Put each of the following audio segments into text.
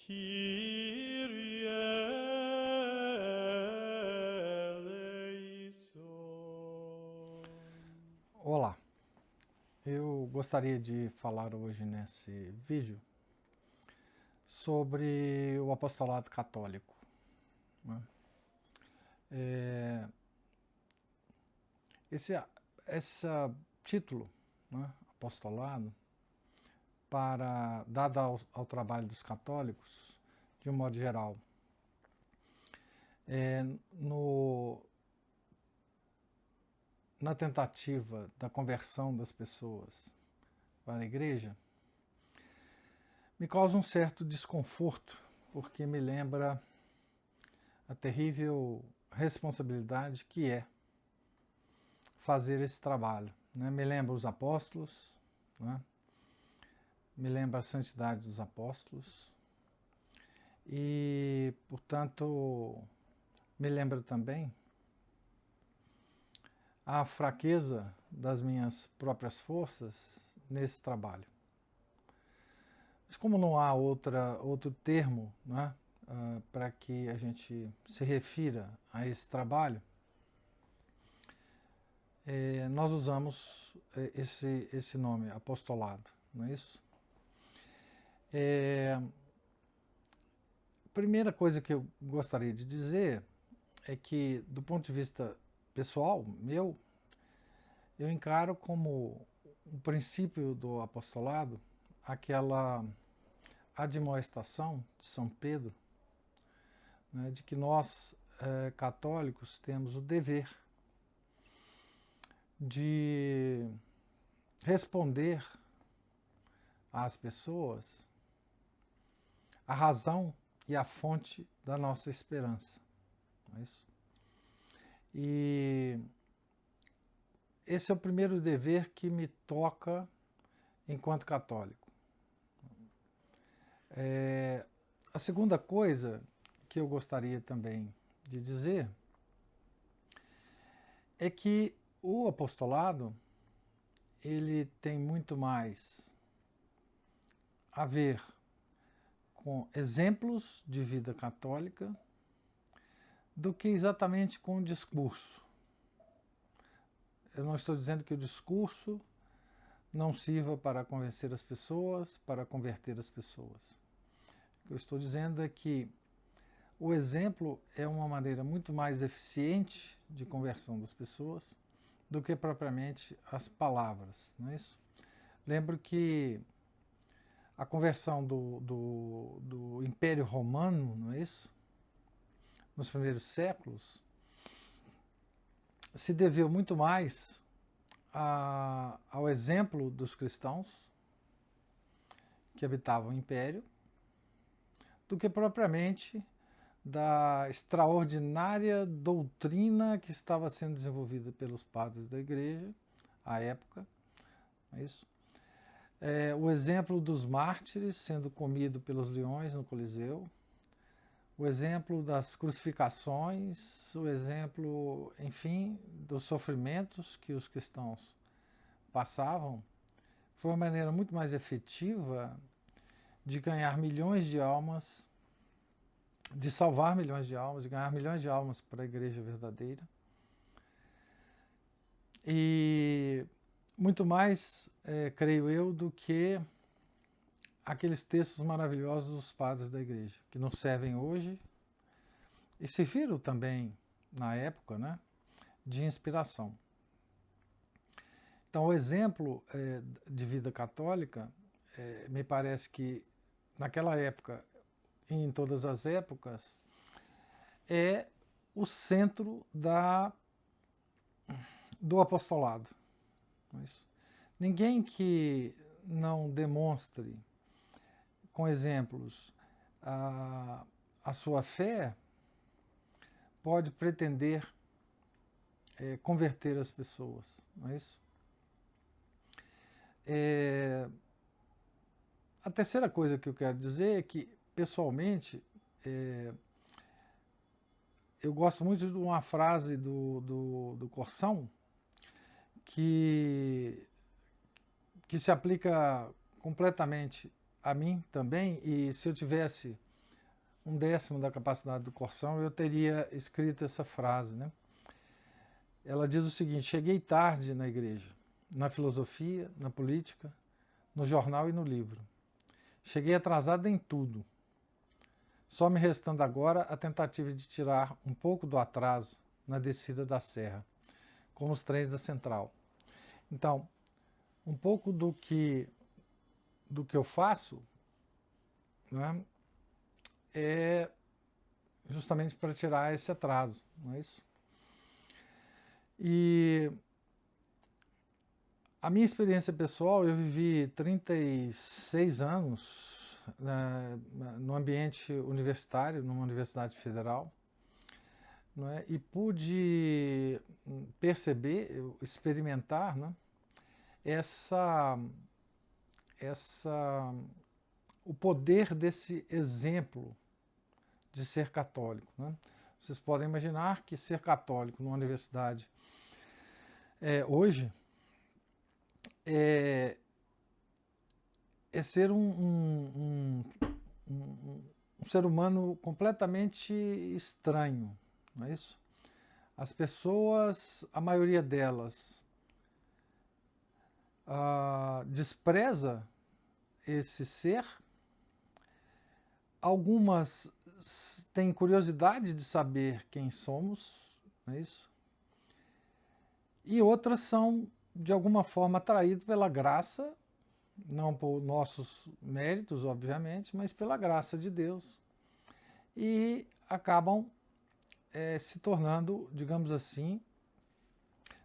Kyrie eleison. Olá, eu gostaria de falar hoje nesse vídeo sobre o apostolado católico, né? Esse título, né, apostolado, dado ao trabalho dos católicos, de um modo geral, na tentativa da conversão das pessoas para a igreja, me causa um certo desconforto, porque me lembra a terrível responsabilidade que é fazer esse trabalho, né? Me lembra os apóstolos, né? Me lembra a santidade dos apóstolos e, portanto, me lembra também a fraqueza das minhas próprias forças nesse trabalho. Mas como não há outro termo, né, para que a gente se refira a esse trabalho, nós usamos esse nome, apostolado, não é isso? A primeira coisa que eu gostaria de dizer é que, do ponto de vista pessoal, eu encaro como o princípio do apostolado aquela admoestação de São Pedro, né, de que nós, católicos, temos o dever de responder às pessoas a razão e a fonte da nossa esperança. Não é isso? E esse é o primeiro dever que me toca enquanto católico. A segunda coisa que eu gostaria também de dizer é que o apostolado ele tem muito mais a ver com exemplos de vida católica do que exatamente com o discurso. Eu não estou dizendo que o discurso não sirva para convencer as pessoas, para converter as pessoas. O que eu estou dizendo é que o exemplo é uma maneira muito mais eficiente de conversão das pessoas do que propriamente as palavras, não é isso? Lembro que a conversão do Império Romano, não é isso? Nos primeiros séculos, se deveu muito mais ao exemplo dos cristãos que habitavam o Império do que propriamente da extraordinária doutrina que estava sendo desenvolvida pelos padres da Igreja à época, não é isso? O exemplo dos mártires sendo comido pelos leões no Coliseu, o exemplo das crucificações, o exemplo, enfim, dos sofrimentos que os cristãos passavam, foi uma maneira muito mais efetiva de ganhar milhões de almas, de salvar milhões de almas, de ganhar milhões de almas para a Igreja verdadeira. E muito mais, creio eu, do que aqueles textos maravilhosos dos padres da Igreja, que nos servem hoje e serviram também na época, né, de inspiração. Então, o exemplo de vida católica, me parece que naquela época e em todas as épocas, é o centro do apostolado. Não é isso? Ninguém que não demonstre com exemplos a sua fé pode pretender converter as pessoas, não é isso? A terceira coisa que eu quero dizer é que, pessoalmente, eu gosto muito de uma frase do Corsão que se aplica completamente a mim também, e se eu tivesse 1/10 da capacidade do coração, eu teria escrito essa frase, né? Ela diz o seguinte: cheguei tarde na igreja, na filosofia, na política, no jornal e no livro. Cheguei atrasado em tudo. Só me restando agora a tentativa de tirar um pouco do atraso na descida da serra, como os trens da Central. Então, um pouco do que eu faço, né, é justamente para tirar esse atraso, não é isso? E a minha experiência pessoal, eu vivi 36 anos no ambiente universitário, numa universidade federal, não é? E pude perceber, experimentar, né, o poder desse exemplo de ser católico, né? Vocês podem imaginar que ser católico numa universidade hoje é ser um ser humano completamente estranho, não é isso? As pessoas, a maioria delas, despreza esse ser. Algumas têm curiosidade de saber quem somos, não é isso? E outras são, de alguma forma, atraídas pela graça, não por nossos méritos, obviamente, mas pela graça de Deus. E acabam se tornando, digamos assim,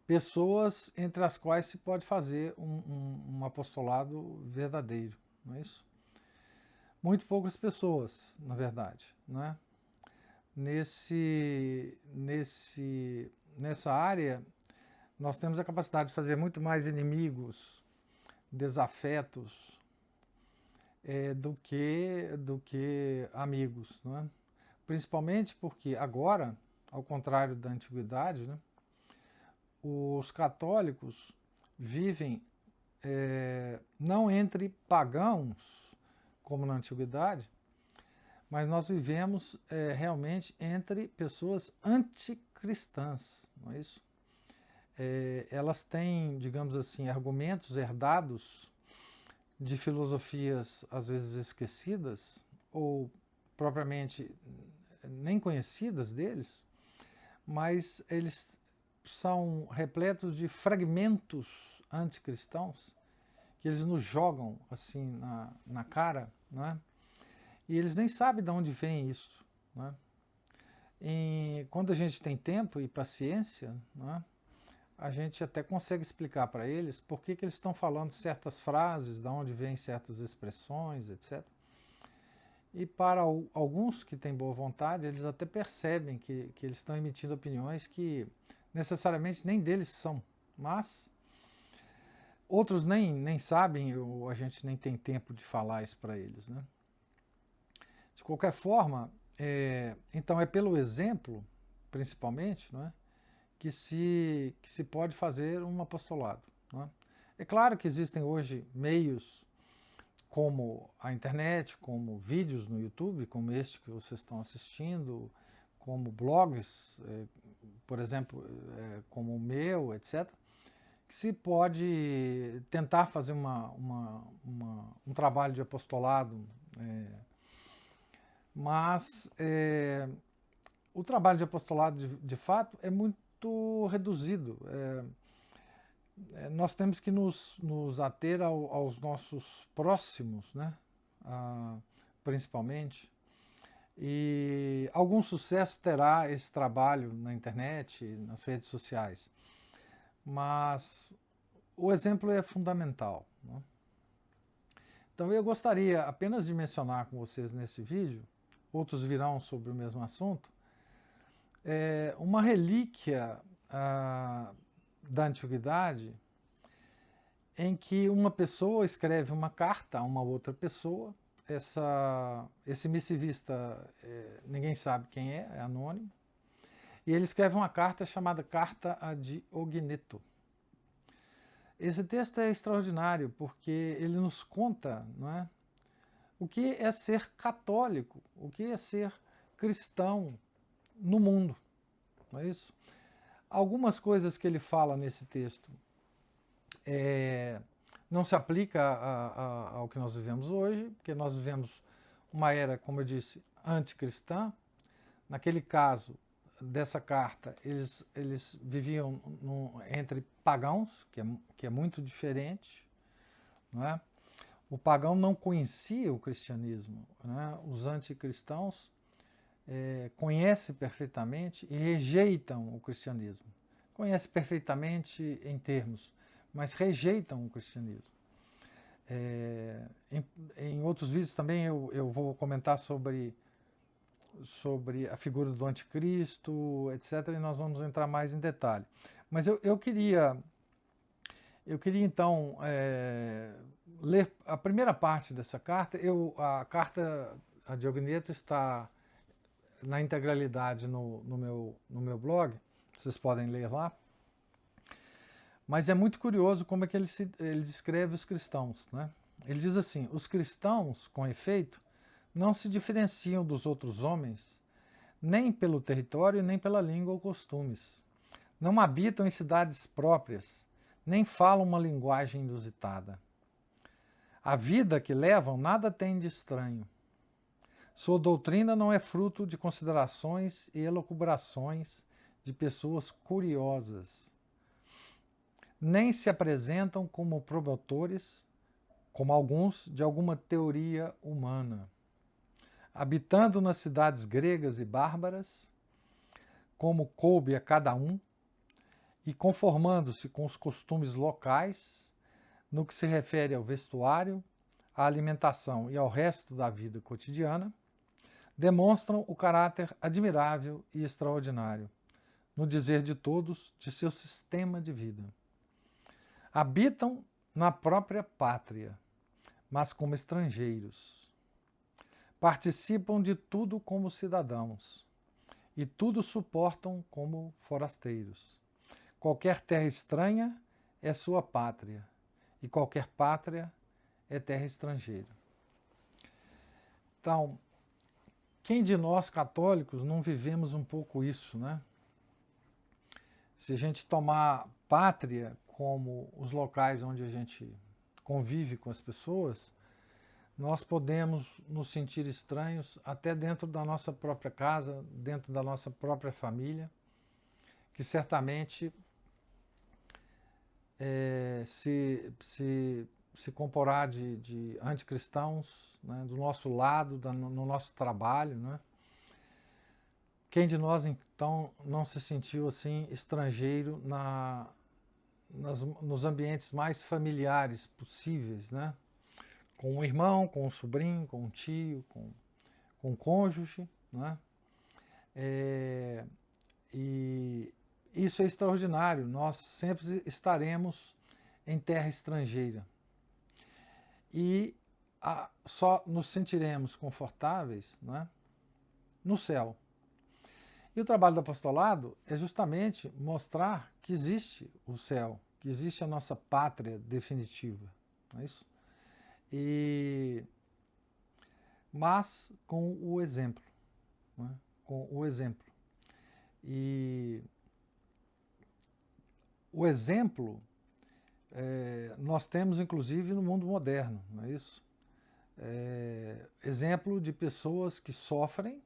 pessoas entre as quais se pode fazer um apostolado verdadeiro, não é isso? Muito poucas pessoas, na verdade, né? Nessa área, nós temos a capacidade de fazer muito mais inimigos, desafetos, do que amigos, né? Principalmente porque agora, ao contrário da antiguidade, né, os católicos vivem não entre pagãos, como na antiguidade, mas nós vivemos realmente entre pessoas anticristãs, não é isso? Elas têm, digamos assim, argumentos herdados de filosofias às vezes esquecidas ou propriamente nem conhecidas deles, mas eles são repletos de fragmentos anticristãos que eles nos jogam assim na cara, né? E eles nem sabem de onde vem isso, né? Quando a gente tem tempo e paciência, né, a gente até consegue explicar para eles por que eles estão falando certas frases, de onde vêm certas expressões, etc. E para alguns que têm boa vontade, eles até percebem que eles estão emitindo opiniões que necessariamente nem deles são, mas outros nem sabem, ou a gente nem tem tempo de falar isso para eles, né? De qualquer forma, então é pelo exemplo, principalmente, né, que se pode fazer um apostolado, né? É claro que existem hoje meios como a internet, como vídeos no YouTube, como este que vocês estão assistindo, como blogs, por exemplo, como o meu, etc., que se pode tentar fazer um trabalho de apostolado, mas o trabalho de apostolado, de fato, é muito reduzido. Nós temos que nos ater aos nossos próximos, né? Principalmente. E algum sucesso terá esse trabalho na internet, nas redes sociais. Mas o exemplo é fundamental, né? Então eu gostaria apenas de mencionar com vocês nesse vídeo, outros virão sobre o mesmo assunto, uma relíquia da antiguidade em que uma pessoa escreve uma carta a uma outra pessoa. Esse missivista, ninguém sabe quem é anônimo, e ele escreve uma carta chamada Carta a Diogneto. Esse texto é extraordinário porque ele nos conta, não é, o que é ser católico, o que é ser cristão no mundo, não é isso? Algumas coisas que ele fala nesse texto não se aplica ao que nós vivemos hoje, porque nós vivemos uma era, como eu disse, anticristã. Naquele caso dessa carta, eles viviam entre pagãos, que é muito diferente, não é? O pagão não conhecia o cristianismo, né? Os anticristãos conhecem perfeitamente e rejeitam o cristianismo. Conhecem perfeitamente em termos, mas rejeitam o cristianismo. Em outros vídeos também eu vou comentar sobre a figura do anticristo, etc., e nós vamos entrar mais em detalhe. Mas eu queria então ler a primeira parte dessa carta. A carta a Diogneto está na integralidade no meu blog, vocês podem ler lá. Mas é muito curioso como é que ele descreve os cristãos, né? Ele diz assim: os cristãos, com efeito, não se diferenciam dos outros homens, nem pelo território, nem pela língua ou costumes. Não habitam em cidades próprias, nem falam uma linguagem inusitada. A vida que levam nada tem de estranho. Sua doutrina não é fruto de considerações e elucubrações de pessoas curiosas. Nem se apresentam como promotores, como alguns, de alguma teoria humana. Habitando nas cidades gregas e bárbaras, como coube a cada um, e conformando-se com os costumes locais, no que se refere ao vestuário, à alimentação e ao resto da vida cotidiana, demonstram o caráter admirável e extraordinário, no dizer de todos, de seu sistema de vida. Habitam na própria pátria, mas como estrangeiros. Participam de tudo como cidadãos, e tudo suportam como forasteiros. Qualquer terra estranha é sua pátria, e qualquer pátria é terra estrangeira. Então, quem de nós católicos não vivemos um pouco isso, né? Se a gente tomar pátria como os locais onde a gente convive com as pessoas, nós podemos nos sentir estranhos até dentro da nossa própria casa, dentro da nossa própria família, que certamente se comporá de anticristãos, né, do nosso lado, no nosso trabalho, né? Quem de nós, então, não se sentiu assim estrangeiro nos ambientes mais familiares possíveis, né? Com um irmão, com um sobrinho, com um tio, com um cônjuge, né? E isso é extraordinário, nós sempre estaremos em terra estrangeira. E só nos sentiremos confortáveis, né, no céu. E o trabalho do apostolado é justamente mostrar que existe o céu, que existe a nossa pátria definitiva, não é isso? Mas com o exemplo, né? Com o exemplo. E o exemplo nós temos inclusive no mundo moderno, não é isso? Exemplo de pessoas que sofrem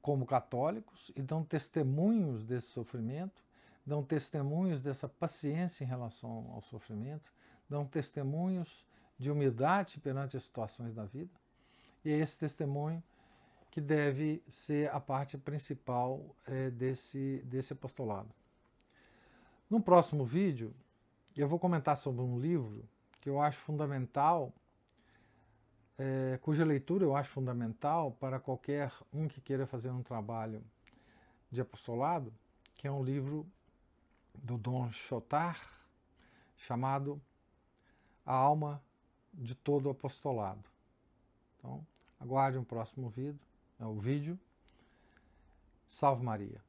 como católicos e dão testemunhos desse sofrimento, dão testemunhos dessa paciência em relação ao sofrimento, dão testemunhos de humildade perante as situações da vida, e é esse testemunho que deve ser a parte principal desse apostolado. No próximo vídeo, eu vou comentar sobre um livro que eu acho fundamental, cuja leitura eu acho fundamental para qualquer um que queira fazer um trabalho de apostolado, que é um livro do Dom Chotard, chamado A Alma de Todo Apostolado. Então, aguarde um próximo vídeo. Salve Maria!